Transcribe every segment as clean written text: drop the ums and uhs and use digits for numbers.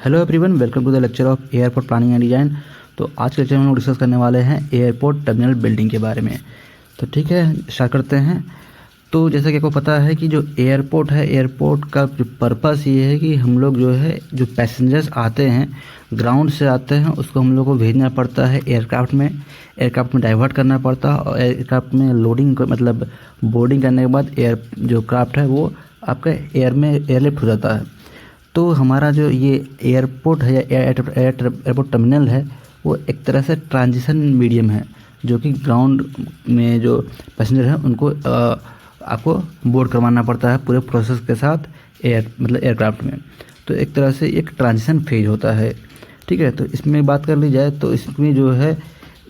Hello everyone, welcome to the lecture of airport planning and design. तो आज के lecture में हम लोग डिस्कस करने वाले हैं एयरपोर्ट टर्मिनल बिल्डिंग के बारे में। तो ठीक है, स्टार्ट करते हैं। तो जैसा कि आपको पता है कि जो एयरपोर्ट है, एयरपोर्ट का जो पर्पस ये है कि हम लोग जो है जो पैसेंजर्स आते हैं, ग्राउंड से आते हैं, उसको हम लोग को भेजना पड़ता है एयरक्राफ्ट में डाइवर्ट करना पड़ता है। और एयरक्राफ्ट में लोडिंग मतलब बोर्डिंग करने के बाद एयर जो क्राफ्ट है वो आपका एयर में एयरलिफ्ट हो जाता है। तो हमारा जो ये एयरपोर्ट है या एयरपोर्ट टर्मिनल है, वो एक तरह से ट्रांजिशन मीडियम है, जो कि ग्राउंड में जो पैसेंजर हैं उनको आपको बोर्ड करवाना पड़ता है पूरे प्रोसेस के साथ एयरक्राफ्ट में। तो एक तरह से एक ट्रांजिशन फेज होता है। ठीक है, तो इसमें बात कर ली जाए तो इसमें जो है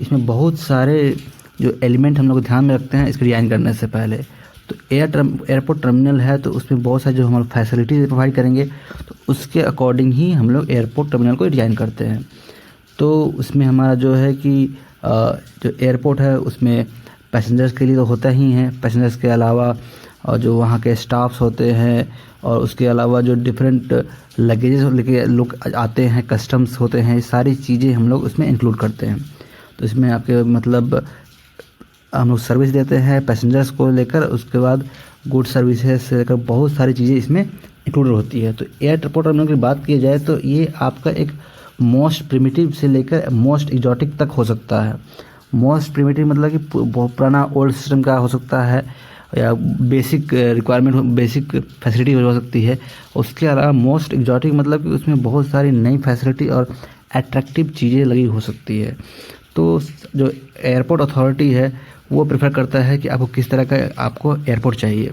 इसमें बहुत सारे जो एलिमेंट हम लोग ध्यान में रखते हैं इसको डिज़ाइन करने से पहले। तो एयरपोर्ट टर्मिनल है तो उसमें बहुत सारे जो हमारे फैसिलिटीज़ प्रोवाइड करेंगे, तो उसके अकॉर्डिंग ही हम लोग एयरपोर्ट टर्मिनल को डिज़ाइन करते हैं। तो उसमें हमारा जो है कि जो एयरपोर्ट है उसमें पैसेंजर्स के लिए तो होता ही है, पैसेंजर्स के अलावा और जो वहाँ के स्टाफ्स होते हैं, और उसके अलावा जो डिफरेंट लगेजेस लेके लोग आते हैं, कस्टम्स होते हैं, ये सारी चीज़ें हम लोग उसमें इंक्लूड करते हैं। तो इसमें आपके मतलब हम लोग सर्विस देते हैं पैसेंजर्स को लेकर, उसके बाद गुड सर्विसेज से लेकर बहुत सारी चीज़ें इसमें इंक्लूड होती है। तो एयरपोर्ट टर्मिनल की बात की जाए तो ये आपका एक मोस्ट प्रिमिटिव से लेकर मोस्ट एग्जॉटिक तक हो सकता है। मोस्ट प्रिमिटिव मतलब कि बहुत पुराना ओल्ड सिस्टम का हो सकता है, या बेसिक रिक्वायरमेंट बेसिक फैसिलिटी हो सकती है। उसके अलावा मोस्ट एग्जॉटिक मतलब कि उसमें बहुत सारी नई फैसिलिटी और अट्रैक्टिव चीज़ें लगी हो सकती है। तो जो एयरपोर्ट अथॉरिटी है वो प्रेफर करता है कि आपको किस तरह का आपको एयरपोर्ट चाहिए।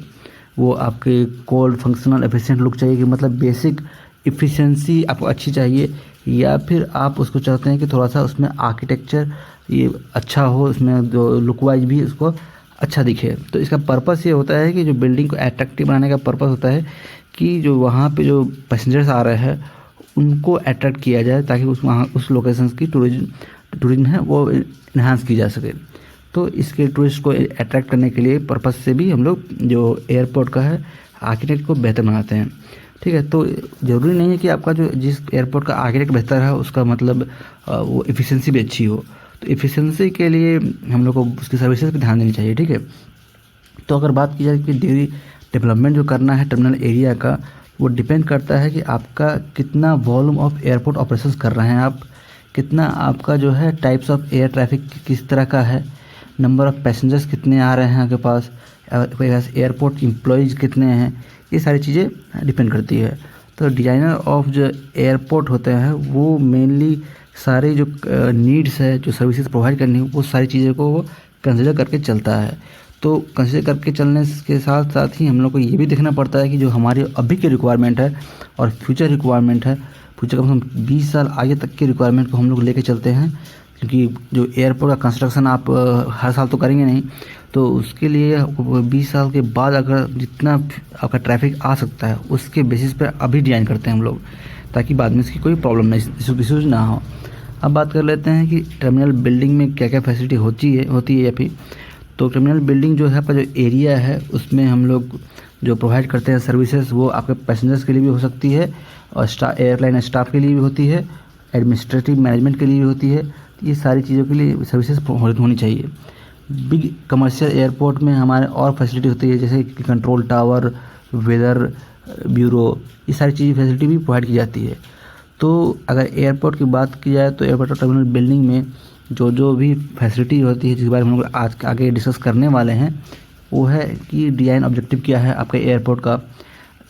वो आपके कोल्ड फंक्शनल एफिशिएंट लुक चाहिए कि मतलब बेसिक इफ़िशिएंसी आपको अच्छी चाहिए, या फिर आप उसको चाहते हैं कि थोड़ा सा उसमें आर्किटेक्चर ये अच्छा हो, उसमें जो लुक वाइज भी उसको अच्छा दिखे। तो इसका पर्पस ये होता है कि जो बिल्डिंग को अट्रैक्टिव बनाने का पर्पस होता है कि जो वहाँ पे जो पैसेंजर्स आ रहे हैं उनको अट्रैक्ट किया जाए, ताकि उस लोकेशन की टूरिज्म है वो इन्हांस की जा सके। तो इसके टूरिस्ट को अट्रैक्ट करने के लिए पर्पस से भी हम लोग जो एयरपोर्ट का है आर्किटेक्ट को बेहतर बनाते हैं। ठीक है, तो ज़रूरी नहीं है कि आपका जो जिस एयरपोर्ट का आर्किटेक्ट बेहतर है उसका मतलब वो एफिशिएंसी भी अच्छी हो। तो एफिशिएंसी के लिए हम लोग को उसकी सर्विसेज पर ध्यान देनी चाहिए। ठीक है, तो अगर बात की जाए कि डेवलपमेंट जो करना है टर्मिनल एरिया का, वो डिपेंड करता है कि आपका कितना वॉल्यूम ऑफ एयरपोर्ट ऑपरेशंस कर रहे हैं आप, कितना आपका जो है टाइप्स ऑफ एयर ट्रैफिक किस तरह का है, नंबर ऑफ़ पैसेंजर्स कितने आ रहे हैं आपके पास, एयरपोर्ट एम्प्लॉयज़ कितने हैं, ये सारी चीज़ें डिपेंड करती है। तो डिज़ाइनर ऑफ जो एयरपोर्ट होते हैं वो मेनली सारे जो नीड्स है, जो सर्विसेज प्रोवाइड करनी है, वो सारी चीज़ों को वो कंसिडर करके चलता है। तो कंसिडर करके चलने के साथ साथ ही हम लोग को ये भी देखना पड़ता है कि जो हमारी अभी की रिक्वायरमेंट है और फ्यूचर रिक्वायरमेंट है, फ्यूचर कम से कम 20 साल आगे तक की रिक्वायरमेंट को हम लोग लेके चलते हैं। क्योंकि जो एयरपोर्ट का कंस्ट्रक्शन आप हर साल तो करेंगे नहीं, तो उसके लिए 20 साल के बाद अगर जितना आपका ट्रैफिक आ सकता है उसके बेसिस पे अभी डिज़ाइन करते हैं हम लोग, ताकि बाद में इसकी कोई प्रॉब्लम नहीं इशूज़ ना हो। अब बात कर लेते हैं कि टर्मिनल बिल्डिंग में क्या क्या फैसिलिटी होती है या फिर। तो टर्मिनल बिल्डिंग जो है आपका जो एरिया है उसमें हम लोग जो प्रोवाइड करते हैं सर्विसेज, वो आपके पैसेंजर्स के लिए भी हो सकती है और एयरलाइन स्टाफ के लिए भी होती है, एडमिनिस्ट्रेटिव मैनेजमेंट के लिए भी होती है। ये सारी चीज़ों के लिए सर्विसेज होनी चाहिए। बिग कमर्शियल एयरपोर्ट में हमारे और फैसिलिटी होती है, जैसे कि कंट्रोल टावर, वेदर ब्यूरो, ये सारी चीज़ें फैसिलिटी भी प्रोवाइड की जाती है। तो अगर एयरपोर्ट की बात की जाए तो एयरपोर्ट टर्मिनल बिल्डिंग में जो भी फैसिलिटी होती है जिसके बारे में हम लोग आज आगे डिस्कस करने वाले हैं, वो है कि डिज़ाइन ऑब्जेक्टिव क्या है आपके एयरपोर्ट का,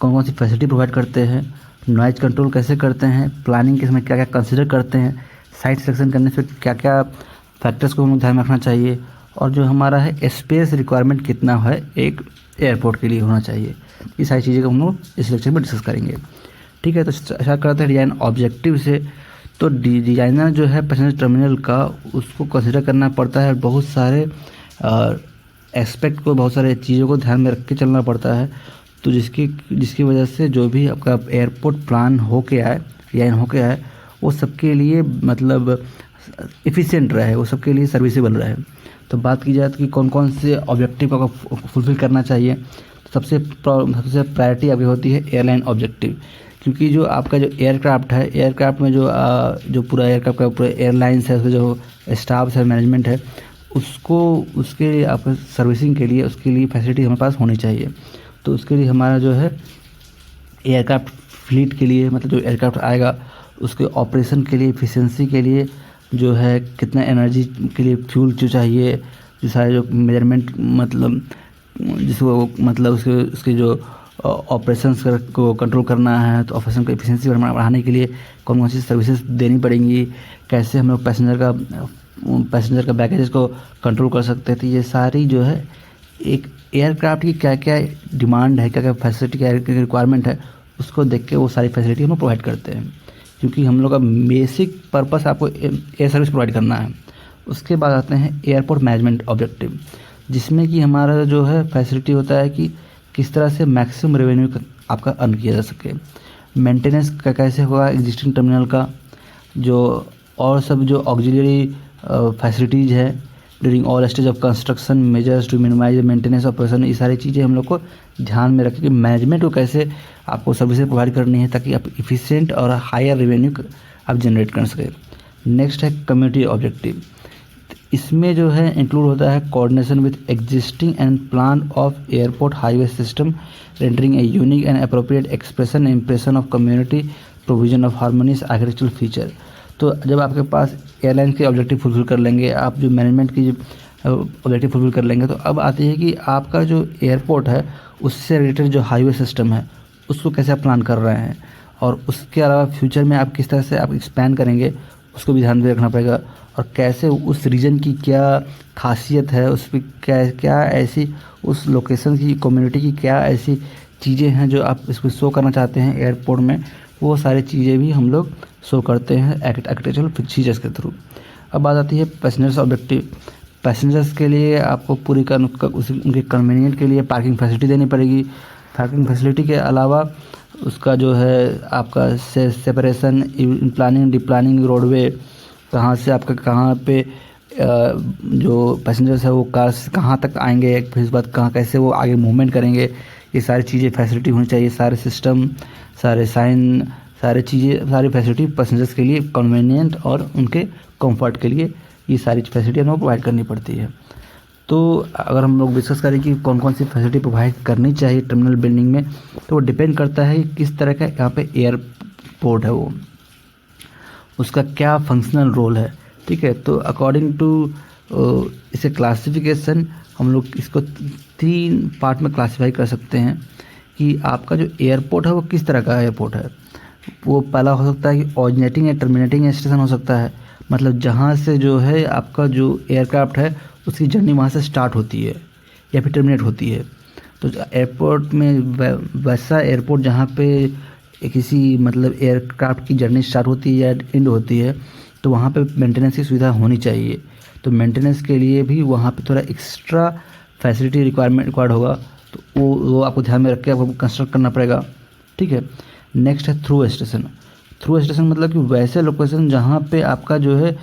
कौन कौन सी फैसिलिटी प्रोवाइड करते हैं, नॉइज़ कंट्रोल कैसे करते हैं, प्लानिंग के समय क्या क्या कंसिडर करते हैं, साइट सिलेक्शन करने से क्या क्या फैक्टर्स को हमें ध्यान में रखना चाहिए, और जो हमारा है स्पेस रिक्वायरमेंट कितना है एक एयरपोर्ट के लिए होना चाहिए। ये सारी चीज़ें को हम लोग इस लेक्चर में डिस्कस करेंगे। ठीक है, तो स्टार्ट करते हैं डिज़ाइन ऑब्जेक्टिव से। तो डिज़ाइनर जो है पैसेंजर टर्मिनल का, उसको कंसिडर करना पड़ता है, बहुत सारे एस्पेक्ट को, बहुत सारे चीज़ों को ध्यान में रख के चलना पड़ता है। तो जिसकी वजह से जो भी आपका एयरपोर्ट प्लान होके आए, डिज़ाइन होके आए, वो सबके लिए मतलब एफिशिएंट रहे, वो सबके लिए सर्विसेबल रहे। तो बात की जाए तो कि कौन कौन से ऑब्जेक्टिव को फुलफ़िल करना चाहिए, तो सबसे प्रायोरिटी आपकी होती है एयरलाइन ऑब्जेक्टिव। क्योंकि जो आपका जो एयरक्राफ्ट है, एयरक्राफ्ट में जो पूरा एयरक्राफ्ट का पूरा एयरलाइंस है, उसका जो स्टाफ है, मैनेजमेंट है, उसको उसके लिए आप सर्विसिंग के लिए उसके लिए फैसिलिटी हमारे पास होनी चाहिए। तो उसके लिए हमारा जो है एयरक्राफ्ट फ्लीट के लिए, मतलब जो एयरक्राफ्ट आएगा उसके ऑपरेशन के लिए, एफिशिएंसी के लिए जो है कितना एनर्जी के लिए फ्यूल जो चाहिए, जो सारे जो मेजरमेंट मतलब जिसको मतलब उसके जो ऑपरेशंस को कंट्रोल करना है, तो ऑपरेशन को एफिशिएंसी बढ़ाने के लिए कौन कौन सी सर्विसेज देनी पड़ेंगी, कैसे हम लोग पैसेंजर का बैगेज को कंट्रोल कर सकते हैं। तो ये सारी जो है एक एयरक्राफ्ट की क्या क्या डिमांड है, क्या क्या फैसिलिटी, क्या रिक्वायरमेंट है, उसको देख के वो सारी फैसिलिटी हम लोग प्रोवाइड करते हैं। क्योंकि हम लोग का बेसिक पर्पस आपको एयर सर्विस प्रोवाइड करना है। उसके बाद आते हैं एयरपोर्ट मैनेजमेंट ऑब्जेक्टिव, जिसमें कि हमारा जो है फैसिलिटी होता है कि किस तरह से मैक्सिमम रेवेन्यू आपका अर्न किया जा सके, मेंटेनेंस का कैसे होगा एग्जिस्टिंग टर्मिनल का, जो और सब जो ऑक्सिलरी फैसिलिटीज़ है during all stage of construction, measures to minimise maintenance operation, ये सारी चीज़ें हम लोग को ध्यान में रखें कि मैनेजमेंट को कैसे आपको सर्विसेज प्रोवाइड करनी है ताकि आप इफ़िशिएंट और हायर रेवेन्यू आप जनरेट कर सकें। नेक्स्ट है कम्युनिटी ऑब्जेक्टिव। इसमें जो है इंक्लूड होता है coordination with existing and plan of airport highway system, rendering a unique and appropriate expression impression of community, provision of harmonious architectural feature. तो जब आपके पास एयरलाइन के ऑब्जेक्टिव फुलफिल कर लेंगे, आप जो मैनेजमेंट की ऑब्जेक्टिव फुलफिल कर लेंगे, तो अब आती है कि आपका जो एयरपोर्ट है उससे रिलेटेड जो हाईवे सिस्टम है उसको कैसे आप प्लान कर रहे हैं, और उसके अलावा फ्यूचर में आप किस तरह से आप एक्सपैंड करेंगे उसको भी ध्यान में रखना पड़ेगा, और कैसे उस रीजन की क्या खासियत है, उस पर क्या ऐसी उस लोकेशन की कम्युनिटी की क्या ऐसी चीज़ें हैं जो आप इसको शो करना चाहते हैं एयरपोर्ट में, वो सारी चीज़ें भी हम लोग शो करते हैं आर्किटेक्चरल फीचर्स के थ्रू। अब बात आती है पैसेंजर्स ऑब्जेक्टिव। पैसेंजर्स के लिए आपको पूरी उनके कन्वीनियंट के लिए पार्किंग फैसिलिटी देनी पड़ेगी। पार्किंग फैसिलिटी के अलावा उसका जो है आपका सेपरेशन, प्लानिंग डिप्लानिंग, रोडवे कहाँ से आपका कहाँ पे जो पैसेंजर्स है वो कार से कहाँ तक आएंगे, फिर इस बात कहाँ कैसे वो आगे मूवमेंट करेंगे, ये सारी चीज़ें फैसिलिटी होनी चाहिए। सारे सिस्टम, सारे साइन, सारी चीज़ें, सारी फैसिलिटी पैसेंजर्स के लिए कन्वीनियंट और उनके कंफर्ट के लिए ये सारी फैसिलिटी हमें प्रोवाइड करनी पड़ती है। तो अगर हम लोग डिस्कस करें कि कौन कौन सी फैसिलिटी प्रोवाइड करनी चाहिए टर्मिनल बिल्डिंग में, तो वो डिपेंड करता है कि किस तरह का यहाँ पे एयरपोर्ट है, वो उसका क्या फंक्शनल रोल है। ठीक है, तो अकॉर्डिंग टू इसे क्लासिफिकेशन हम लोग इसको 3 पार्ट में क्लासीफाई कर सकते हैं कि आपका जो एयरपोर्ट है वो किस तरह का एयरपोर्ट है। वो पहला हो सकता है कि ऑरिजिनेटिंग या टर्मिनेटिंग स्टेशन हो सकता है, मतलब जहाँ से जो है आपका जो एयरक्राफ्ट है उसकी जर्नी वहाँ से स्टार्ट होती है या फिर टर्मिनेट होती है। तो एयरपोर्ट में वैसा एयरपोर्ट जहाँ पे किसी मतलब एयरक्राफ्ट की जर्नी स्टार्ट होती है या एंड होती है, तो वहाँ पे मेंटेनेंस की सुविधा होनी चाहिए। तो मेंटेनेंस के लिए भी वहाँ पे थोड़ा एक्स्ट्रा फैसिलिटी रिक्वायर्ड होगा, तो वो आपको ध्यान में रख के आपको कंस्ट्रक्ट करना पड़ेगा। ठीक है, नेक्स्ट है थ्रू स्टेशन। थ्रू स्टेशन मतलब कि वैसे लोकेशन जहाँ पे आपका जो है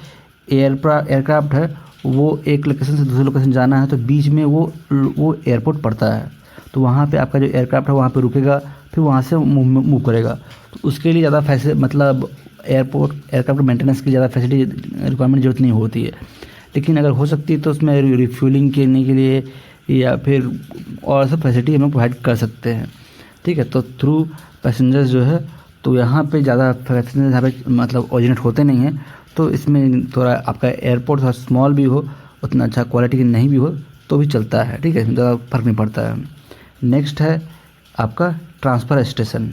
एयरक्राफ्ट है वो एक लोकेशन से दूसरे लोकेशन जाना है, तो बीच में वो एयरपोर्ट पड़ता है, तो वहाँ पे आपका जो एयरक्राफ्ट है वहाँ पे रुकेगा, फिर वहाँ से मूव करेगा। तो उसके लिए ज़्यादा मतलब एयरक्राफ्ट मेंटेनेंस की ज़्यादा फैसिलिटी रिक्वायरमेंट जरूरत नहीं होती है, लेकिन अगर हो सकती है तो उसमें रिफ्यूलिंग करने के लिए या फिर और सब फैसिलिटी हम लोग प्रोवाइड कर सकते हैं। ठीक है, तो थ्रू पैसेंजर्स जो है तो यहाँ पे ज़्यादा पैसेंजर यहाँ पे मतलब ओरिजिनेट होते नहीं हैं, तो इसमें थोड़ा आपका एयरपोर्ट थोड़ा स्मॉल भी हो, उतना अच्छा क्वालिटी की नहीं भी हो तो भी चलता है। ठीक है, ज़्यादा फर्क नहीं पड़ता है। नेक्स्ट है आपका ट्रांसफ़र स्टेशन,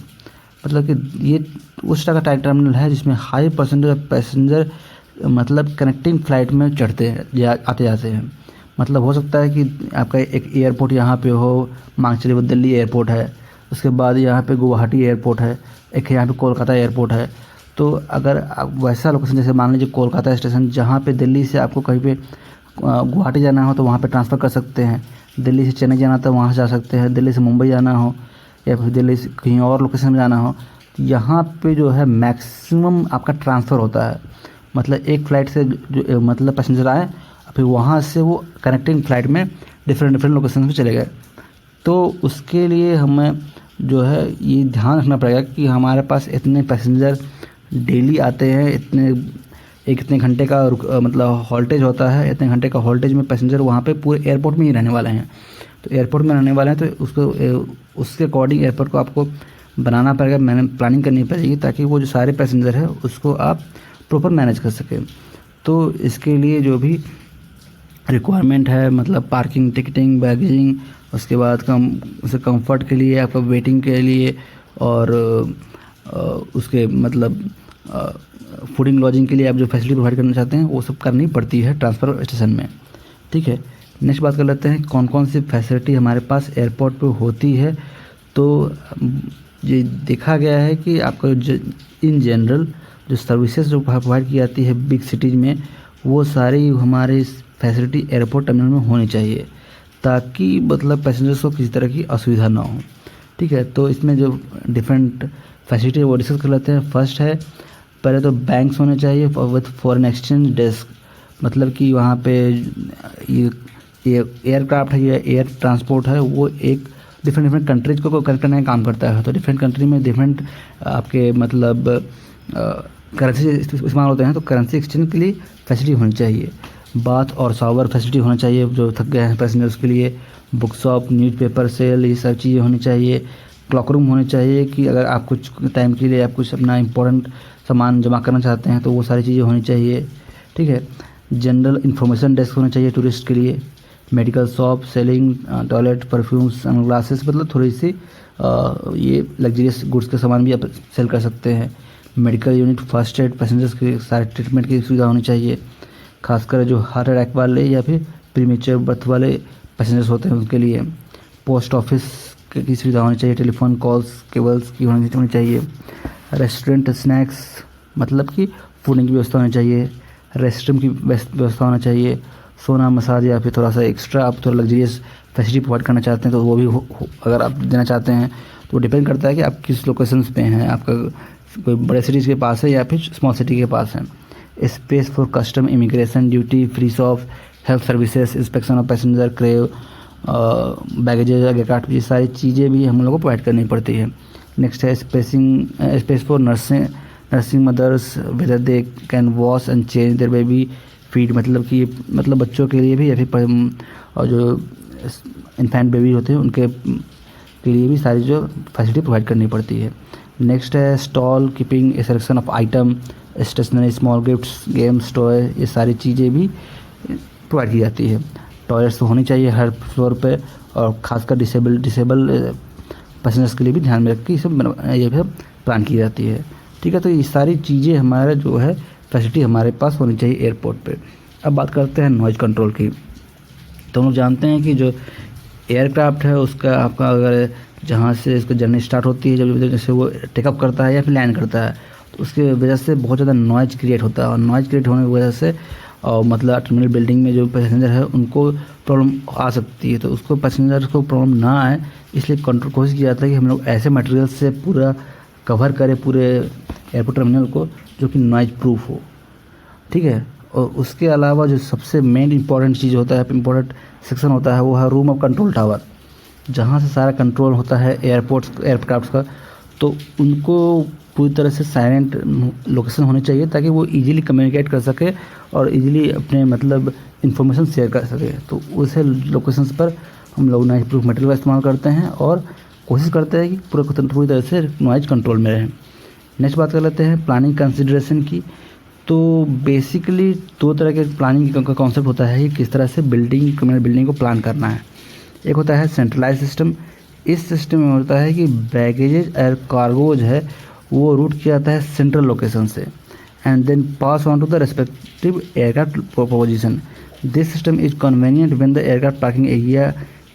मतलब कि ये उस तरह का टर्मिनल है जिसमें हाई परसेंटेज ऑफ पैसेंजर मतलब कनेक्टिंग फ़्लाइट में चढ़ते हैं आते जाते हैं। मतलब हो सकता है कि आपका एक एयरपोर्ट यहाँ पे हो, मान चलिए वो दिल्ली एयरपोर्ट है, उसके बाद यहाँ पे गुवाहाटी एयरपोर्ट है, एक यहाँ पे कोलकाता एयरपोर्ट है। तो अगर आप वैसा लोकेशन जैसे मान लीजिए कोलकाता स्टेशन, जहाँ पे दिल्ली से आपको कहीं पे गुवाहाटी जाना हो तो वहाँ पे ट्रांसफ़र कर सकते हैं, दिल्ली से चेन्नई जाना तो वहाँ से जा सकते हैं, दिल्ली से मुंबई जाना हो या फिर दिल्ली से कहीं और लोकेशन में जाना हो, यहाँ पे जो है मैक्सिमम आपका ट्रांसफ़र होता है। मतलब एक फ़्लाइट से जो मतलब पैसेंजर आए, फिर वहाँ से वो कनेक्टिंग फ़्लाइट में डिफरेंट लोकेशन पे चले गए। तो उसके लिए हमें जो है ये ध्यान रखना पड़ेगा कि हमारे पास इतने पैसेंजर डेली आते हैं, इतने घंटे का मतलब हॉल्टेज होता है, इतने घंटे का हॉल्टेज में पैसेंजर वहाँ पे पूरे एयरपोर्ट में ही रहने वाले हैं। तो एयरपोर्ट में रहने वाले हैं तो उसके अकॉर्डिंग एयरपोर्ट को आपको बनाना पड़ेगा, मैंने प्लानिंग करनी पड़ेगी ताकि वो जो सारे पैसेंजर है उसको आप प्रॉपर मैनेज कर सकें। तो इसके लिए जो भी रिक्वायरमेंट है, मतलब पार्किंग, टिकटिंग, बैगेजिंग, उसके बाद उसे कंफर्ट के लिए, आपका वेटिंग के लिए, और उसके मतलब फूडिंग लॉजिंग के लिए आप जो फैसिलिटी प्रोवाइड करना चाहते हैं वो सब करनी पड़ती है ट्रांसफ़र स्टेशन में। ठीक है, नेक्स्ट बात कर लेते हैं कौन कौन सी फैसिलिटी हमारे पास एयरपोर्ट पे होती है। तो ये देखा गया है कि आपको इन जनरल जो सर्विसेज जो प्रोवाइड की जाती है बिग सिटीज़ में, वो सारी हमारे फैसिलिटी एयरपोर्ट टर्मिनल में होनी चाहिए ताकि मतलब पैसेंजर्स को किसी तरह की असुविधा ना हो। ठीक है, तो इसमें जो डिफरेंट फैसिलिटी वो डिस्कस कर लेते हैं। फर्स्ट है, पहले तो बैंक्स होने चाहिए विद फॉरेन एक्सचेंज डेस्क, मतलब कि वहाँ पे ये एयरक्राफ्ट है या एयर ट्रांसपोर्ट है वो एक डिफरेंट कंट्रीज को कनेक्ट करने का काम करता है। तो डिफरेंट कंट्री में डिफरेंट आपके मतलब करेंसी इस्तेमाल होते हैं, तो करेंसी एक्सचेंज के लिए फैसिलिटी होनी चाहिए। बाथ और शावर फैसिलिटी होना चाहिए जो थक गए हैं पैसेंजर्स के लिए। बुक शॉप, न्यूज़पेपर सेल, ये सब चीज़ें होनी चाहिए। क्लॉक रूम होने चाहिए कि अगर आप कुछ टाइम के लिए आप कुछ अपना इंपॉर्टेंट सामान जमा करना चाहते हैं तो वो सारी चीज़ें होनी चाहिए। ठीक है, जनरल इंफॉर्मेशन डेस्क होना चाहिए टूरिस्ट के लिए। Medical shop, selling toilet, perfumes, sunglasses, मतलब थोड़ी सी ये लग्जरियस गुड्स के सामान भी आप सेल कर सकते हैं। Medical unit, first aid, passengers के सारे ट्रीटमेंट की सुविधा होनी चाहिए, खासकर जो हार्ट अटैक वाले या फिर प्रीमेच्योर बर्थ वाले पैसेंजर्स होते हैं उनके लिए। पोस्ट ऑफिस की सुविधा होनी चाहिए, टेलीफोन कॉल्स, केबल्स की होनी चाहिए। रेस्टोरेंट, स्नैक्स, मतलब कि फूडिंग की व्यवस्था होनी चाहिए। रेस्टरूम की व्यवस्था होना चाहिए। सोना, मसाज या फिर थोड़ा सा एक्स्ट्रा आप थोड़ा लग्जरियस फैसिलिटी प्रोवाइड करना चाहते हैं तो वो भी अगर आप देना चाहते हैं तो डिपेंड करता है कि आप किस लोकेशंस पे हैं, आपका कोई बड़े सिटीज़ के पास है या फिर स्मॉल सिटी के पास है। Space for custom, immigration, duty free off, health services, inspection of passenger, crew, baggages, aircraft, ये सारी चीज़ें भी हम लोगों को प्रोवाइड करनी पड़ती है। नेक्स्ट है space for nursing mothers, whether they can wash and change their baby feed, मतलब कि मतलब बच्चों के लिए भी या फिर और जो इन्फेंट बेबी होते हैं उनके लिए भी सारी जो फैसिलिटी प्रोवाइड करनी पड़ती है। नेक्स्ट है stall keeping, a selection of item, stationery, small gifts, games, toy, ये सारी चीज़ें भी प्रोवाइड की जाती है। टॉयलेट्स तो होनी चाहिए हर फ्लोर पे, और खासकर डिसेबल पैसेंजर्स के लिए भी ध्यान में रख के ये सब प्लान की जाती है। ठीक है, तो ये सारी चीज़ें हमारा जो है फैसिलिटी हमारे पास होनी चाहिए एयरपोर्ट पे। अब बात करते हैं नॉइज़ कंट्रोल की। तो हम लोग जानते हैं कि जो एयरक्राफ्ट है उसका आपका अगर जहाँ से इसकी जर्नी स्टार्ट होती है, जब जैसे वो टेकअप करता है या फिर लैंड करता है, तो उसकी वजह से बहुत ज़्यादा नॉइज़ क्रिएट होता है। और नॉइज़ क्रिएट होने की वजह से मतलब टर्मिनल बिल्डिंग में जो पैसेंजर है उनको प्रॉब्लम आ सकती है। तो उसको पैसेंजर को प्रॉब्लम ना आए इसलिए कोशिश की जाता है कि हम लोग ऐसे मटेरियल से पूरा कवर करें पूरे एयरपोर्ट टर्मिनल को जो कि नॉइज़ प्रूफ हो। ठीक है, और उसके अलावा जो सबसे मेन इंपॉर्टेंट चीज़ होता है, इंपॉर्टेंट सेक्शन होता है, वो है रूम ऑफ कंट्रोल टावर, जहाँ से सारा कंट्रोल होता है एयरक्राफ्ट का। तो उनको पूरी तरह से साइलेंट लोकेशन होनी चाहिए ताकि वो इजीली कम्युनिकेट कर सके और इजीली अपने मतलब इन्फॉर्मेशन शेयर कर सके। तो उसे लोकेशंस पर हम लोग नॉइज़ प्रूफ मटेरियल का इस्तेमाल करते हैं और कोशिश करते हैं कि पूरी तरह से नॉइज़ कंट्रोल में रहें। नेक्स्ट बात कर लेते हैं प्लानिंग कंसिडरेशन की। तो बेसिकली दो तरह के प्लानिंग का कॉन्सेप्ट होता है कि किस तरह से कम्युनल बिल्डिंग को प्लान करना है। एक होता है सेंट्रलाइज सिस्टम। इस सिस्टम में होता है कि बैगेजेज और कार्गोज है वो रूट किया जाता है सेंट्रल लोकेशन से and then pass on to the respective aircraft position. This system is convenient when the aircraft parking area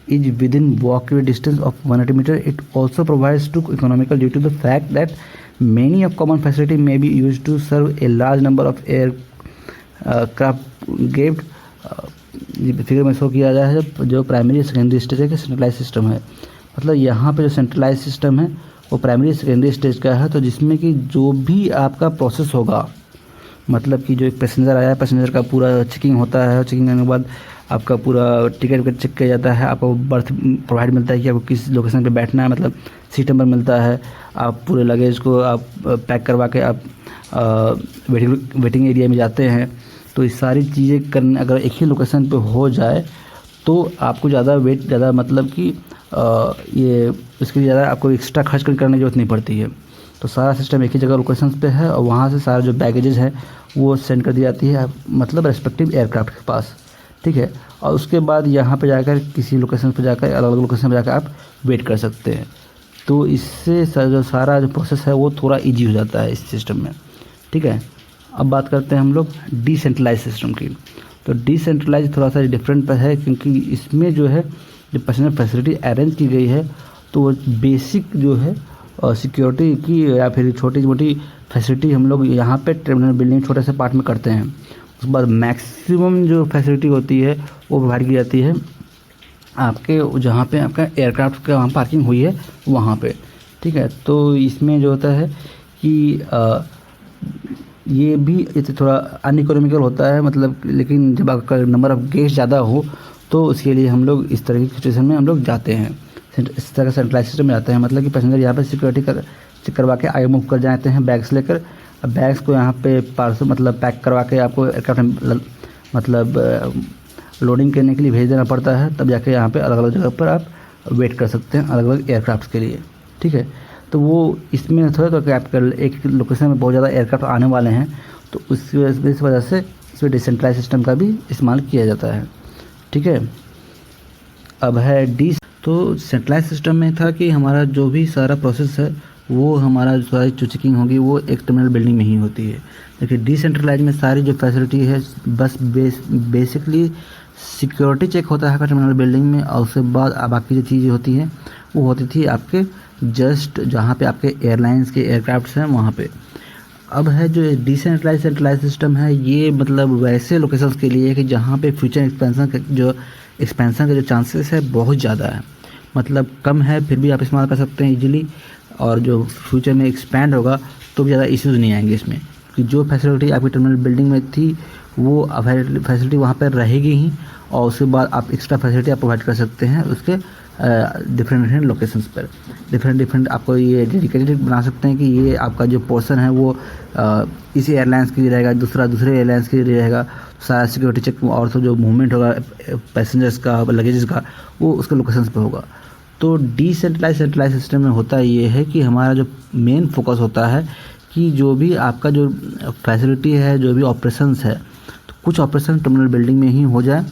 is within walkaway distance of 180 meters. It also provides to economical due to the fact that many of common facility may be used to serve a large number of aircraft gate. Figure में show किया गया है जो primary secondary stage है कि centralise system है। मतलब यहाँ पे जो सेंट्रलाइज सिस्टम है वो प्राइमरी सेकेंडरी स्टेज का है, तो जिसमें कि जो भी आपका प्रोसेस होगा मतलब कि जो एक पैसेंजर आया है, पैसेंजर का पूरा चेकिंग होता है, चेकिंग करने के बाद आपका पूरा टिकट विकट चेक किया जाता है, आपको बर्थ प्रोवाइड मिलता है कि आपको किस लोकेशन पे बैठना है, मतलब सीट नंबर मिलता है, आप पूरे लगेज को आप पैक करवा के आप वेटिंग एरिया में जाते हैं। तो ये सारी चीज़ें करने अगर एक ही लोकेशन पे हो जाए तो आपको ज़्यादा वेट ज़्यादा मतलब कि ये इसके लिए ज़्यादा आपको एक्स्ट्रा खर्च करने की ज़रूरत नहीं पड़ती है। तो सारा सिस्टम एक ही जगह लोकेशन पे है और वहाँ से सारा जो बैगेजेस है वो सेंड कर दी जाती है मतलब रेस्पेक्टिव एयरक्राफ्ट के पास, ठीक है। और उसके बाद यहाँ पे जाकर किसी लोकेशन पे जाकर अलग अलग लोकेशन पे जाकर आप वेट कर सकते हैं। तो इससे जो सारा जो प्रोसेस है वो थोड़ा ईजी हो जाता है इस सिस्टम में, ठीक है। अब बात करते हैं हम लोग डिसेंट्रलाइज सिस्टम की। तो डिसेंट्रलाइज थोड़ा सा डिफरेंट है क्योंकि इसमें जो है जो पैसेंजर फैसिलिटी अरेंज की गई है तो वो बेसिक जो है सिक्योरिटी की या फिर छोटी मोटी फैसिलिटी हम लोग यहाँ पे टर्मिनल बिल्डिंग छोटे से पार्ट में करते हैं। उसके बाद मैक्सिमम जो फैसिलिटी होती है वो प्रोवाइड की जाती है आपके जहाँ पे आपका एयरक्राफ्ट का वहाँ पार्किंग हुई है वहाँ पे, ठीक है। तो इसमें जो होता है कि ये भी थोड़ा अनइकोनॉमिकल होता है मतलब, लेकिन जब आपका नंबर ऑफ़ गेस्ट ज़्यादा हो तो उसके लिए हम लोग इस तरह की सिचुएशन में हम लोग जाते हैं, इस तरह का सेंट्रलाइज सिस्टम में जाते हैं। मतलब कि पैसेंजर यहाँ पे सिक्योरिटी चेक करवा के आगे मूव कर जाते हैं बैग्स लेकर। अब बैग्स को यहाँ पे पार्सल मतलब पैक करवा के आपको एयरक्राफ्ट मतलब लोडिंग करने के लिए भेज देना पड़ता है, तब जाके यहाँ पे अलग अलग जगह पर आप वेट कर सकते हैं अलग अलग एयरक्राफ्ट के लिए, ठीक है। तो वो इसमें थोड़ा तो आप एक लोकेशन में बहुत ज़्यादा एयरक्राफ्ट आने वाले हैं तो इस वजह से इसमें डिसेंट्रलाइज सिस्टम का भी इस्तेमाल किया जाता है, ठीक है। अब है तो सेंट्रलाइज सिस्टम में था कि हमारा जो भी सारा प्रोसेस है वो हमारा सारी जो चेकिंग होगी वो एक टर्मिनल बिल्डिंग में ही होती है। लेकिन डिसेंट्रलाइज में सारी जो फैसिलिटी है बस बेसिकली सिक्योरिटी चेक होता है टर्मिनल बिल्डिंग में और उसके बाद बाकी जो चीज़ें होती हैं वो होती थी आपके जस्ट जहाँ पे आपके एयरलाइंस के एयरक्राफ्ट्स हैं वहाँ पे। अब है जो डिसेंट्रलाइज सेंट्रलाइज सिस्टम है ये मतलब वैसे लोकेशंस के लिए है कि जहाँ पे फ्यूचर एक्सपेंशन के जो चांसेस है बहुत ज़्यादा है, मतलब कम है फिर भी आप इस्तेमाल कर सकते हैं इजीली, और जो फ्यूचर में एक्सपैंड होगा तो भी ज़्यादा इश्यूज़ नहीं आएंगे इसमें, कि जो फैसिलिटी आपकी टर्मिनल बिल्डिंग में थी वो फैसिलिटी वहाँ पर रहेगी ही, और उसके बाद आप एक्स्ट्रा फैसिलिटी आप प्रोवाइड कर सकते हैं उसके डिफरेंट लोकेशंस पर। डिफरेंट आपको ये डेडिकेटेड बना सकते हैं कि ये आपका जो पोर्शन है वो इसी एयरलाइंस के लिए रहेगा, दूसरे एयरलाइंस के लिए रहेगा। सारा सिक्योरिटी चेक और तो जो मूवमेंट होगा पैसेंजर्स का लगेजेस का वो उसके लोकेशंस पे होगा। तो डिसेंट्रलाइज सेंट्रलाइज सिस्टम में होता ये है कि हमारा जो मेन फोकस होता है कि जो भी आपका जो फैसिलिटी है जो भी ऑपरेशंस है तो कुछ ऑपरेशन टर्मिनल बिल्डिंग में ही हो जाए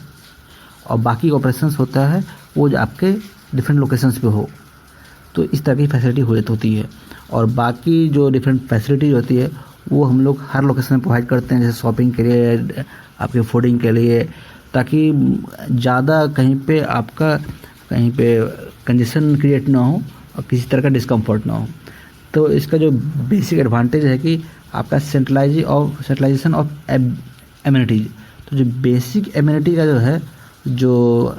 और बाकी ऑपरेशंस होता है वो जो आपके डिफरेंट लोकेशंस पे हो। तो इस तरह की फैसिलिटी होती है, और बाकी जो डिफरेंट फैसिलिटी होती है वो हम लोग हर लोकेशन में प्रोवाइड करते हैं, जैसे शॉपिंग के लिए, आपके फूडिंग के लिए, ताकि ज़्यादा कहीं पे आपका कहीं पे कंजेशन क्रिएट ना हो और किसी तरह का डिस्कम्फर्ट ना हो। तो इसका जो बेसिक एडवांटेज है कि आपका सेंट्रलाइजेशन ऑफ एमिनिटीज। तो जो बेसिक एमिनिटी का जो है जो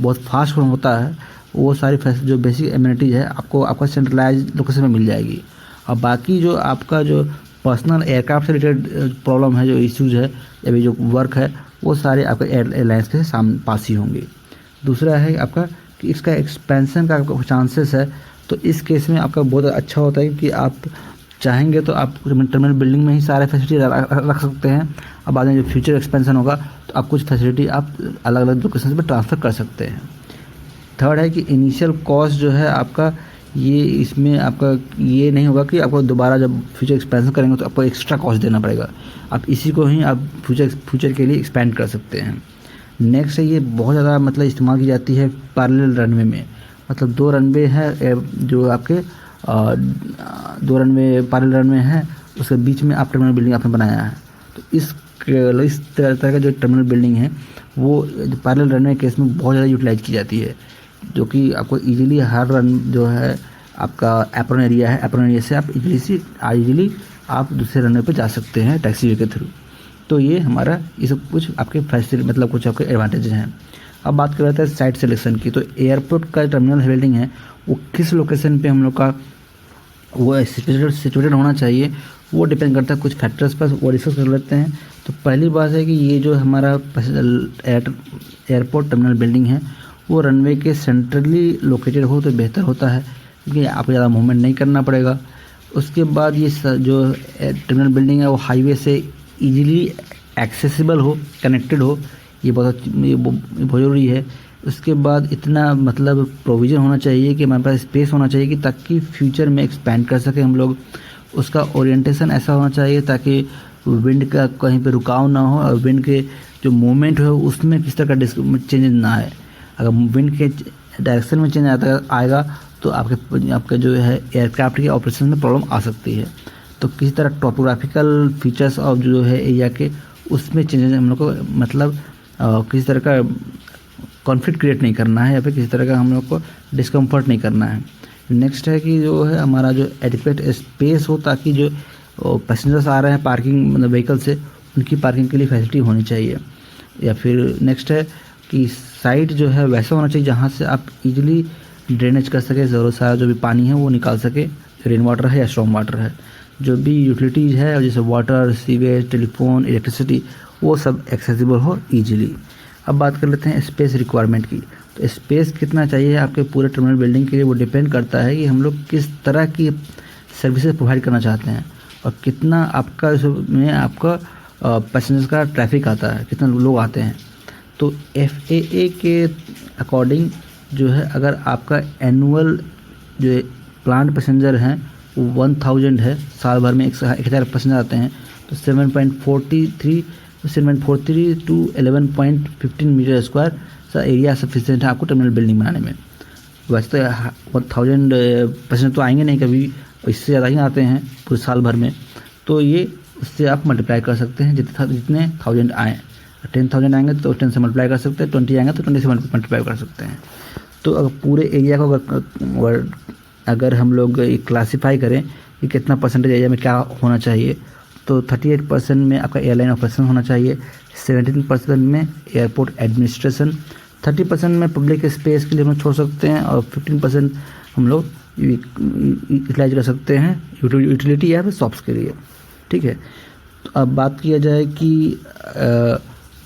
बहुत फास्ट होता है वो सारी जो बेसिक एमिनिटीज़ है आपका सेंट्रलाइज लोकेशन में मिल जाएगी, और बाकी जो आपका जो पर्सनल एयरक्राफ्ट से रिलेटेड प्रॉब्लम है, जो इश्यूज़ है या भी जो वर्क है वो सारे आपके एयरलाइंस के सामने पास ही होंगे। दूसरा है आपका कि इसका एक्सपेंशन का आपका चांसेस है, तो इस केस में आपका बहुत अच्छा होता है कि आप चाहेंगे तो आप टर्मिनल बिल्डिंग में ही सारे फैसिलिटी रख सकते हैं, और बाद में जो फ्यूचर एक्सपेंशन होगा तो आप कुछ फैसिलिटी आप अलग अलग लोकेशन पर ट्रांसफ़र कर सकते हैं। थर्ड है कि इनिशियल कॉस्ट जो है आपका ये इसमें आपका ये नहीं होगा कि आपको दोबारा जब फ्यूचर एक्सपेंशन करेंगे तो आपको एक्स्ट्रा कॉस्ट देना पड़ेगा, आप इसी को ही आप फ्यूचर के लिए एक्सपेंड कर सकते हैं। नेक्स्ट है ये बहुत ज़्यादा मतलब इस्तेमाल की जाती है पैरेलल रनवे में, मतलब 2 रनवे है जो आपके 2 रनवे पैरेलल रनवे है उसके बीच में आप टर्मिनल बिल्डिंग आपने बनाया है। तो इस तरह का जो टर्मिनल बिल्डिंग है वो पैरेलल रनवे केस में बहुत ज़्यादा यूटिलाइज की जाती है, जो कि आपको इजीली हर रन जो है आपका एप्रॉन एरिया है, एप्रॉन एरिया से आप इजीली आप दूसरे रनवे पे जा सकते हैं टैक्सीवे के थ्रू। तो ये हमारा ये सब कुछ आपके फैसिलिटी मतलब कुछ आपके एडवांटेज हैं। अब बात कर रहे थे साइट सिलेक्शन की। तो एयरपोर्ट का टर्मिनल बिल्डिंग है वो किस लोकेशन पे हम लोग का वो सिचुएटेड होना चाहिए वो डिपेंड करता है कुछ फैक्टर्स पर, वो डिस्कस कर लेते हैं। तो पहली बात है कि ये जो हमारा एयरपोर्ट टर्मिनल बिल्डिंग है वो रनवे के सेंट्रली लोकेटेड हो तो बेहतर होता है, क्योंकि आपको ज़्यादा मूवमेंट नहीं करना पड़ेगा। उसके बाद ये जो टर्मिनल बिल्डिंग है वो हाईवे से इजीली एक्सेसिबल हो, कनेक्टेड हो, ये बहुत ज़रूरी है। उसके बाद इतना मतलब प्रोविज़न होना चाहिए कि हमारे पास स्पेस होना चाहिए कि ताकि फ्यूचर में एक्सपेंड कर सकें हम लोग। उसका ओरिएंटेशन ऐसा होना चाहिए ताकि विंड का कहीं पे रुकाव ना हो और विंड के जो मूवमेंट हो उसमें किस तरह का चेंज ना आए। अगर विंड के डायरेक्शन में चेंज आएगा तो आपके जो है एयरक्राफ्ट के ऑपरेशन में प्रॉब्लम आ सकती है। तो किसी तरह टॉपोग्राफिकल फीचर्स ऑफ जो है एरिया के उसमें चेंजेस हम लोग को मतलब किसी तरह का कॉन्फ्लिक्ट क्रिएट नहीं करना है या फिर किसी तरह का हम लोग को डिस्कम्फर्ट नहीं करना है। नेक्स्ट है कि जो है हमारा जो एडिक्वेट स्पेस हो ताकि जो पैसेंजर्स आ रहे हैं पार्किंग मतलब व्हीकल से उनकी पार्किंग के लिए फैसिलिटी होनी चाहिए। या फिर नेक्स्ट है कि साइड जो है वैसा होना चाहिए जहाँ से आप इजीली ड्रेनेज कर सके, ज़रूरत सारा जो भी पानी है वो निकाल सके, रेन वाटर है या स्टॉर्म वाटर है, जो भी यूटिलिटीज़ है जैसे वाटर, सीवेज, टेलीफोन, इलेक्ट्रिसिटी, वो सब एक्सेसिबल हो ईजिली। अब बात कर लेते हैं स्पेस रिक्वायरमेंट की। तो स्पेस कितना चाहिए आपके पूरे टर्मिनल बिल्डिंग के लिए वो डिपेंड करता है कि हम लोग किस तरह की सर्विसेज प्रोवाइड करना चाहते हैं और कितना आपका में आपका पैसेंजर्स का ट्रैफिक आता है, कितने लोग आते हैं। तो FAA के अकॉर्डिंग जो है अगर आपका एनुअल जो प्लांट पैसेंजर हैं वो 1000 है, साल भर में 1000 पैसेंजर आते हैं, तो 7.43 टू 11.15 मीटर स्क्वायर सा एरिया सफिशिएंट है आपको टर्मिनल बिल्डिंग बनाने में। वैसे तो 1000 पैसेंजर तो आएंगे नहीं कभी, इससे ज़्यादा ही आते हैं पूरे साल भर में, तो ये उससे आप मल्टीप्लाई कर सकते हैं जितने 1000 आएँ। 10,000 आएंगे तो 10 से मल्टीप्लाई कर सकते हैं, 20 आएंगे तो 20 से मल्टीप्लाई कर सकते हैं। तो अगर पूरे एरिया को अगर हम लोग क्लासीफाई करें कि कितना परसेंटेज एरिया में क्या होना चाहिए, तो 38% में आपका एयरलाइन ऑपरेशन होना चाहिए, 17% में एयरपोर्ट एडमिनिस्ट्रेशन, 30% में पब्लिक स्पेस के लिए हम लोग छोड़ सकते हैं और 15% हम लोग यूटिलाइज कर सकते हैं यूटिलिटी या फिर शॉप्स के लिए। ठीक है, तो अब बात किया जाए कि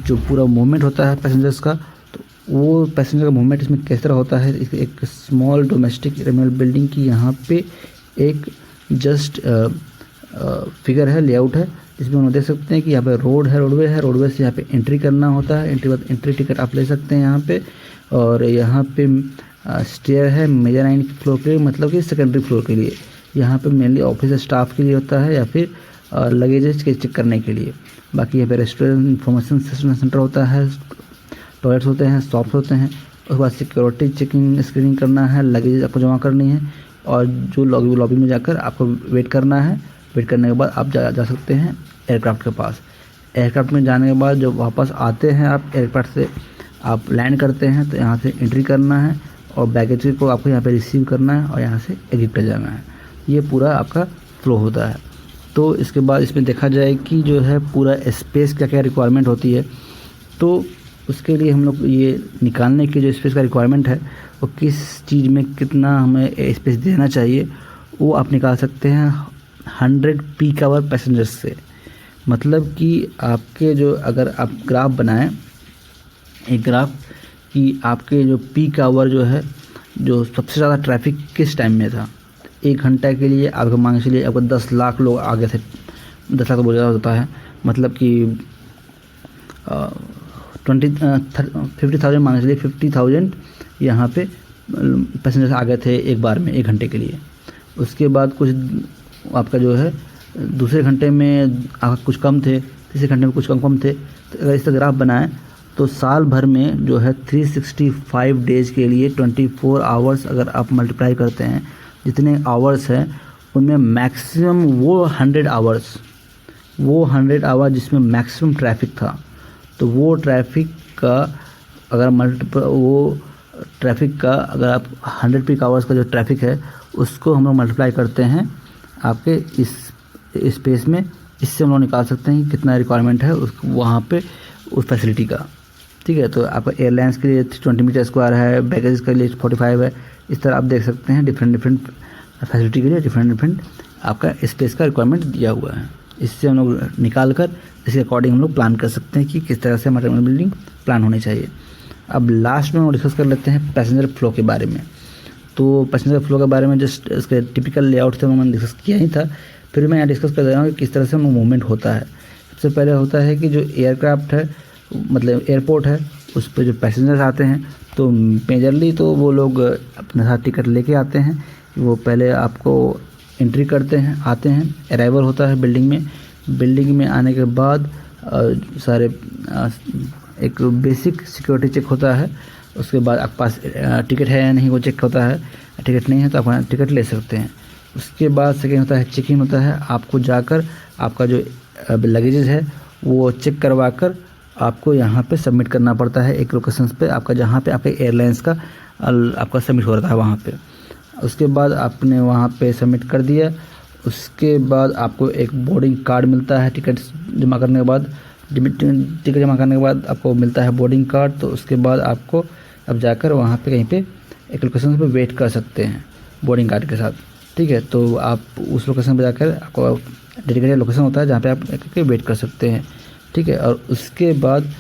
जो पूरा मूवमेंट होता है पैसेंजर्स का, तो वो पैसेंजर का मूवमेंट इसमें किस तरह होता है। एक स्मॉल डोमेस्टिक टर्मिनल बिल्डिंग की यहाँ पे एक जस्ट फिगर है, लेआउट है, जिसमें हम देख सकते हैं कि यहाँ पे रोडवे से यहाँ पे एंट्री करना होता है। एंट्री टिकट आप ले सकते हैं यहाँ पे, और यहाँ पे स्टेयर है मेजर 9 फ्लोर के लिए, मतलब कि सेकेंडरी फ्लोर के लिए। यहाँ पे मेनली ऑफिस स्टाफ के लिए होता है या फिर लगेजेस के चेक करने के लिए। बाकी यहाँ पे रेस्टोरेंट इंफॉर्मेशन सेंटर होता है, टॉयलेट्स होते हैं, शॉप्स होते हैं। उसके बाद सिक्योरिटी चेकिंग स्क्रीनिंग करना है, लगेज आपको जमा करनी है, और जो लॉबी में जाकर आपको वेट करना है। वेट करने के बाद आप जा सकते हैं एयरक्राफ्ट के पास। एयरक्राफ्ट में जाने के बाद जब वापस आते हैं आप एयरक्राफ्ट से आप लैंड करते हैं, तो यहाँ से एंट्री करना है और बैगेज को आपको यहाँ पे रिसीव करना है और यहाँ से एग्जिट कर जाना है। ये पूरा आपका फ्लो होता है। तो इसके बाद इसमें देखा जाए कि जो है पूरा स्पेस क्या क्या रिक्वायरमेंट होती है, तो उसके लिए हम लोग ये निकालने की जो स्पेस का रिक्वायरमेंट है वो किस चीज़ में कितना हमें स्पेस देना चाहिए, वो आप निकाल सकते हैं 100 पीक आवर पैसेंजर्स से। मतलब कि आपके जो अगर आप ग्राफ बनाएं, एक ग्राफ कि आपके जो पीक आवर जो है, जो सबसे ज़्यादा ट्रैफिक किस टाइम में था। 1 घंटा के लिए आपको मान के लिए आपको 10 लाख लोग आगे थे, 10 लाख तो बहुत ज़्यादा होता है, मतलब कि 50,000 मान के लिए 50,000 यहाँ पे पैसेंजर्स आ गए थे एक बार में 1 घंटे के लिए। उसके बाद कुछ आपका जो है दूसरे घंटे में आपका कुछ कम थे, तीसरे घंटे में कुछ कम थे। तो अगर इस ग्राफ बनाएं तो साल भर में जो है 365 डेज़ के लिए 24 आवर्स अगर आप मल्टीप्लाई करते हैं, जितने आवर्स हैं उनमें मैक्सिमम वो 100 आवर्स जिसमें मैक्सिमम ट्रैफिक था, तो वो ट्रैफिक का अगर आप 100 पीक आवर्स का जो ट्रैफिक है उसको हम लोग मल्टीप्लाई करते हैं आपके इस स्पेस में, इससे हम लोग निकाल सकते हैं कि कितना रिक्वायरमेंट है उस वहाँ पे उस फैसिलिटी का। ठीक है, तो आपका एयरलाइंस के लिए 20 मीटर स्क्वायर है, बैगेज के लिए 45 है। इस तरह आप देख सकते हैं डिफरेंट फैसिलिटी के लिए डिफरेंट आपका स्पेस का रिक्वायरमेंट दिया हुआ है। इससे हम लोग निकाल कर इसके अकॉर्डिंग हम लोग प्लान कर सकते हैं कि किस तरह से हमारी बिल्डिंग प्लान होनी चाहिए। अब लास्ट में हम डिस्कस कर लेते हैं पैसेंजर फ्लो के बारे में। तो पैसेंजर फ्लो के बारे में जस्ट इसके टिपिकल लेआउट से मैंने डिस्कस किया ही था, फिर मैं यहाँ डिस्कस कर दे रहा हूँ कि किस तरह से मूवमेंट होता है। सबसे पहले होता है कि जो एयरक्राफ्ट है, मतलब एयरपोर्ट है, उस पर जो पैसेंजर्स आते हैं तो मेजरली तो वो लोग अपने साथ टिकट लेके आते हैं। वो पहले आपको एंट्री करते हैं, आते हैं, अराइवल होता है बिल्डिंग में आने के बाद सारे एक बेसिक सिक्योरिटी चेक होता है। उसके बाद आपके पास टिकट है या नहीं वो चेक होता है। टिकट नहीं है तो आप टिकट ले सकते हैं। उसके बाद सेकेंड होता है चेक इन होता है। आपको जाकर आपका जो लगेजेस है वो चेक करवा कर आपको यहाँ पे सबमिट करना पड़ता है एक लोकेशंस पे, आपका जहाँ पे आपके एयरलाइंस का आपका सबमिट हो रहा है वहाँ पे। उसके बाद आपने वहाँ पे सबमिट कर दिया। उसके बाद आपको एक बोर्डिंग कार्ड मिलता है। टिकट जमा करने के बाद आपको मिलता है बोर्डिंग कार्ड। तो उसके बाद आपको अब जाकर वहाँ पे कहीं पे एक लोकेशन पे वेट कर सकते हैं बोर्डिंग कार्ड के साथ, ठीक है। तो आप उस लोकेशन पे जाकर, आपको डेडिकेटेड लोकेशन होता है जहाँ पे आप वेट कर सकते हैं, ठीक है। और उसके बाद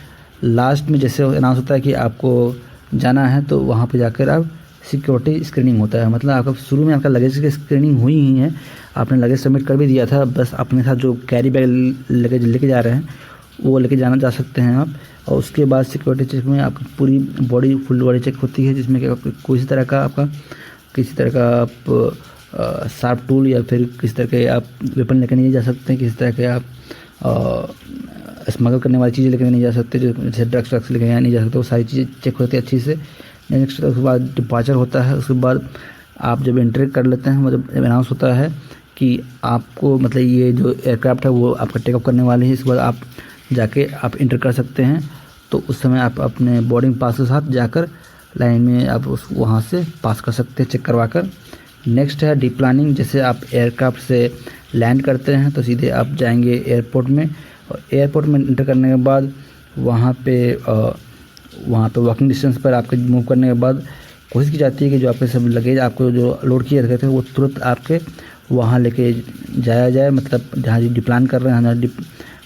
लास्ट में जैसे अनाउंस होता है कि आपको जाना है, तो वहाँ पे जाकर आप सिक्योरिटी स्क्रीनिंग होता है। मतलब आपका शुरू में आपका लगेज की स्क्रीनिंग हुई ही है, आपने लगेज सबमिट कर भी दिया था, बस अपने साथ जो कैरी बैग लगेज लेके जा रहे हैं वो लेके जा सकते हैं आप। और उसके बाद सिक्योरिटी चेक में आपकी पूरी बॉडी, फुल बॉडी चेक होती है, जिसमें कि किसी तरह का आप शार्प टूल या फिर किसी तरह के आप वेपन लेकर नहीं जा सकते हैं, किसी तरह के आप स्मगल करने वाली चीज़ें लेकर नहीं जा सकते, जैसे ड्रग्स लेकर नहीं जा सकते। वो सारी चीज़ें चेक होती है अच्छी से। नेक्स्ट उसके बाद डिपार्चर होता है। उसके बाद आप जब एंट्री कर लेते हैं, मतलब अनाउंस होता है कि आपको, मतलब ये जो एयरक्राफ्ट है वो आपका टेकअप करने वाले हैं, इसके बाद आप जाके आप एंटर कर सकते हैं। तो उस समय आप अपने बोर्डिंग पास के साथ जाकर लाइन में आप वहाँ से पास कर सकते हैं चेक करवा कर। नेक्स्ट है डिप्लानिंग। जैसे आप एयरक्राफ्ट से लैंड करते हैं तो सीधे आप जाएंगे एयरपोर्ट में, और एयरपोर्ट में एंटर करने के बाद वहाँ पे वॉकिंग डिस्टेंस पर आपके मूव करने के बाद कोशिश की जाती है कि जो आपके सब लगेज आपको जो लोड किए रहते थे वो तुरंत आपके वहाँ लेके जाया जाए। मतलब जहाँ डिप्लान कर रहे हैं, जहाँ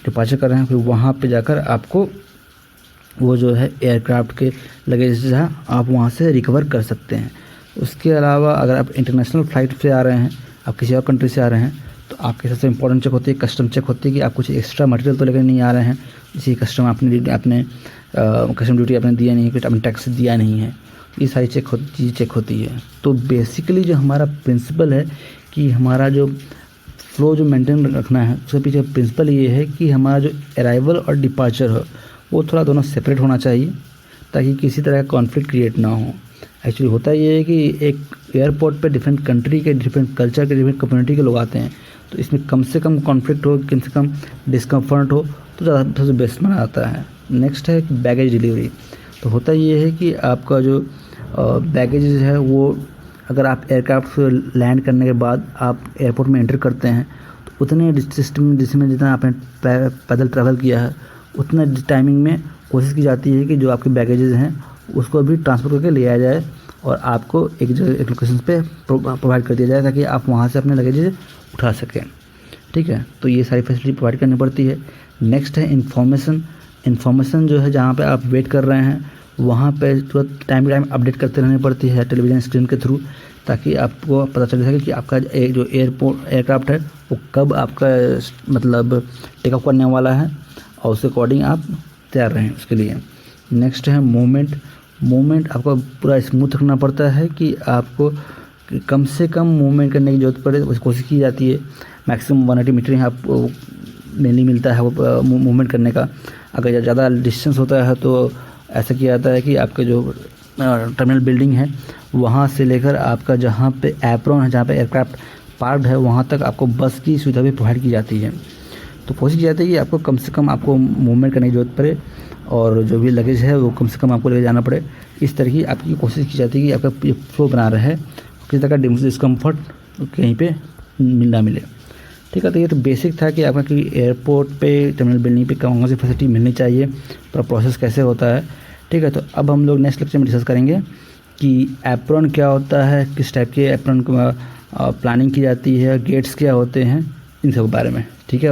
डिपार्चर कर रहे हैं, फिर वहाँ पे जाकर आपको वो जो है एयरक्राफ्ट के लगेज जो है आप वहाँ से रिकवर कर सकते हैं। उसके अलावा अगर आप इंटरनेशनल फ़्लाइट से आ रहे हैं, आप किसी और कंट्री से आ रहे हैं, तो आपके सबसे इंपॉर्टेंट चेक होती है कस्टम चेक होती है कि आप कुछ एक्स्ट्रा मटेरियल तो लेकर नहीं आ रहे हैं, इसी कस्टम आपने कस्टम ड्यूटी आपने दिया नहीं है, कुछ आपने टैक्स दिया नहीं है, ये सारी चीज़ चेक होती है। तो बेसिकली जो हमारा प्रिंसिपल है कि हमारा जो फ्लो जो मेंटेन रखना है, उसके पीछे प्रिंसिपल ये है कि हमारा जो अराइवल और डिपार्चर हो वो थोड़ा दोनों सेपरेट होना चाहिए, ताकि किसी तरह का कॉन्फ्लिक्ट क्रिएट ना हो। एक्चुअली होता ये है कि एक एयरपोर्ट पे डिफरेंट कंट्री के, डिफरेंट कल्चर के, डिफरेंट कम्युनिटी के लोग आते हैं, तो इसमें कम से कम कॉन्फ्लिक्ट हो, कम से कम डिस्कम्फर्ट हो, तो ज़्यादा सबसे बेस्ट माना जाता है। नेक्स्ट है बैगेज डिलीवरी। तो होता ये है कि आपका जो बैगेज है वो, अगर आप एयरक्राफ्ट से लैंड करने के बाद आप एयरपोर्ट में एंटर करते हैं, तो उतने सिस्टम जिसमें जितना आपने पैदल ट्रैवल किया है, उतना टाइमिंग में कोशिश की जाती है कि जो आपके बैगेजेस हैं उसको भी ट्रांसफ़र करके ले आया जाए और आपको एक लोकेशन पे प्रोवाइड कर दिया जाए, ताकि आप वहाँ से अपने लगेजेस उठा सकें, ठीक है। तो ये सारी फैसिलिटी प्रोवाइड करनी पड़ती है। नेक्स्ट है इन्फॉर्मेशन जो है, जहाँ पे आप वेट कर रहे हैं वहाँ पे तुरंत टाइम टू टाइम अपडेट करते रहनी पड़ती है टेलीविज़न स्क्रीन के थ्रू, ताकि आपको पता चल सके कि आपका जो एयरक्राफ्ट है वो कब आपका मतलब टेकअप करने वाला है, और उसके अकॉर्डिंग आप तैयार रहें उसके लिए। नेक्स्ट है मूवमेंट आपको पूरा स्मूथ रखना पड़ता है कि आपको कम से कम मूवमेंट करने की ज़रूरत पड़े, उस कोशिश की जाती है। मैक्सिमम 180 मीटर ही आपको मेनली मिलता है वो मूवमेंट करने का। अगर ज़्यादा डिस्टेंस होता है तो ऐसा किया जाता है कि आपके जो टर्मिनल बिल्डिंग है वहाँ से लेकर आपका जहाँ पे एप्रॉन है, जहाँ पे एयरक्राफ्ट पार्क्ड है, वहाँ तक आपको बस की सुविधा भी प्रोवाइड की जाती है। तो कोशिश की जाती है कि आपको कम से कम आपको मूवमेंट करने की ज़रूरत पड़े, और जो भी लगेज है वो कम से कम आपको लेके जाना पड़े। इस तरह की आपकी कोशिश की जाती है कि आपका फ्लो बना रहे, किसी तरह का डिस्कम्फर्ट कहीं पे ना मिले, ठीक है। तो ये तो बेसिक था कि आपका कि एयरपोर्ट पे, टर्मिनल बिल्डिंग पे कौन सी फैसिलिटी मिलनी चाहिए, पूरा प्रोसेस कैसे होता है, ठीक है। तो अब हम लोग नेक्स्ट लेक्चर में डिस्कस करेंगे कि एप्रॉन क्या होता है, किस टाइप के एप्रॉन प्लानिंग की जाती है, गेट्स क्या होते हैं, इन सब के बारे में। ठीक है।